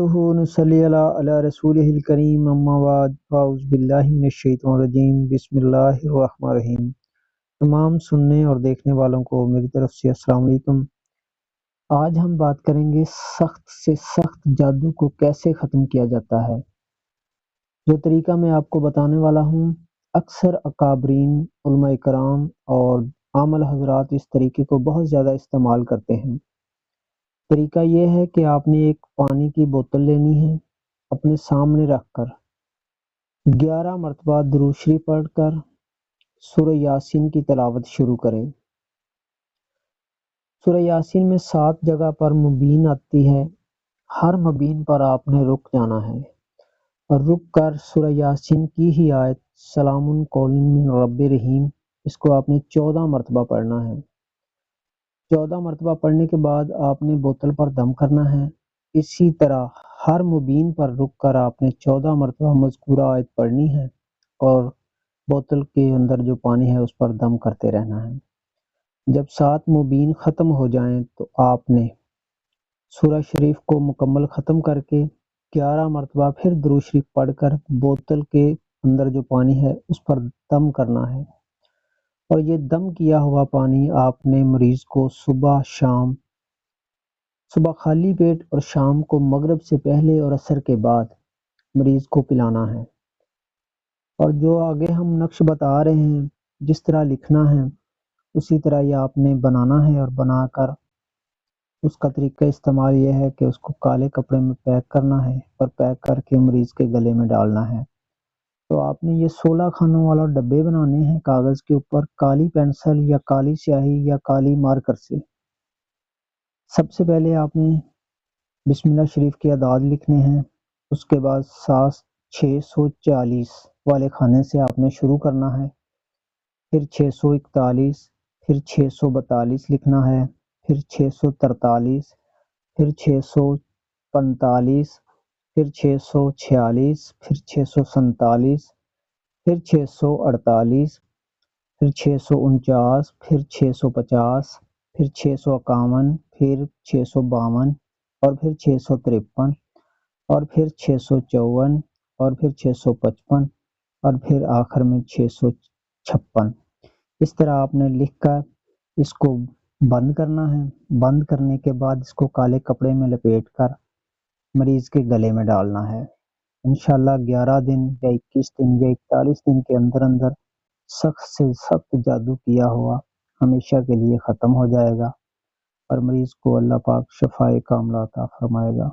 نحمدہ ونصلی علی رسولہ الکریم اما بعد فاعوذ باللہ من الشیطان الرجیم بسم اللہ الرحمن الرحیم۔ تمام سننے اور دیکھنے والوں کو میری طرف سے السلام علیکم۔ آج ہم بات کریں گے سخت سے سخت جادو کو کیسے ختم کیا جاتا ہے۔ جو طریقہ میں آپ کو بتانے والا ہوں، اکثر اکابرین، علماء کرام اور عام حضرات اس طریقے کو بہت زیادہ استعمال کرتے ہیں۔ طریقہ یہ ہے کہ آپ نے ایک پانی کی بوتل لینی ہے، اپنے سامنے رکھ کر 11 مرتبہ درود شریف پڑھ کر سورہ یاسین کی تلاوت شروع کریں۔ سورہ یاسین میں 7 جگہ پر مبین آتی ہے، ہر مبین پر آپ نے رک جانا ہے اور رک کر سورہ یاسین کی ہی آیت سلام قول من رب رحیم، اس کو آپ نے 14 مرتبہ پڑھنا ہے۔ 14 مرتبہ پڑھنے کے بعد آپ نے بوتل پر دم کرنا ہے۔ اسی طرح ہر مبین پر رک کر آپ نے 14 مرتبہ مذکورہ آیت پڑھنی ہے اور بوتل کے اندر جو پانی ہے اس پر دم کرتے رہنا ہے۔ جب 7 مبین ختم ہو جائیں تو آپ نے سورہ شریف کو مکمل ختم کر کے 11 مرتبہ پھر درود شریف پڑھ کر بوتل کے اندر جو پانی ہے اس پر دم کرنا ہے، اور یہ دم کیا ہوا پانی آپ نے مریض کو صبح خالی پیٹ اور شام کو مغرب سے پہلے اور عصر کے بعد مریض کو پلانا ہے۔ اور جو آگے ہم نقش بتا رہے ہیں، جس طرح لکھنا ہے اسی طرح یہ آپ نے بنانا ہے، اور بنا کر اس کا طریقہ استعمال یہ ہے کہ اس کو کالے کپڑے میں پیک کرنا ہے اور پیک کر کے مریض کے گلے میں ڈالنا ہے۔ تو آپ نے یہ 16 خانوں والا ڈبے بنانے ہیں کاغذ کے اوپر، کالی پینسل یا کالی سیاہی یا کالی مارکر سے۔ سب سے پہلے آپ نے بسم اللہ شریف کے اعداد لکھنے ہیں، اس کے بعد 640 والے کھانے سے آپ نے شروع کرنا ہے، پھر 641، پھر 642 لکھنا ہے، پھر 643، پھر 645، پھر 646، پھر 647، پھر 648، پھر 649، پھر 650، پھر 651، پھر 652، اور پھر 653، اور پھر 654، اور پھر 655، اور پھر آخر میں 656۔ اس طرح آپ نے لکھ کر اس کو بند کرنا ہے۔ بند کرنے کے بعد اس کو کالے کپڑے میں لپیٹ کر مریض کے گلے میں ڈالنا ہے۔ انشاءاللہ 11 دن یا 21 دن یا 41 دن کے اندر اندر سخت سے سخت جادو کیا ہوا ہمیشہ کے لیے ختم ہو جائے گا، اور مریض کو اللہ پاک شفائے کاملہ عطا فرمائے گا۔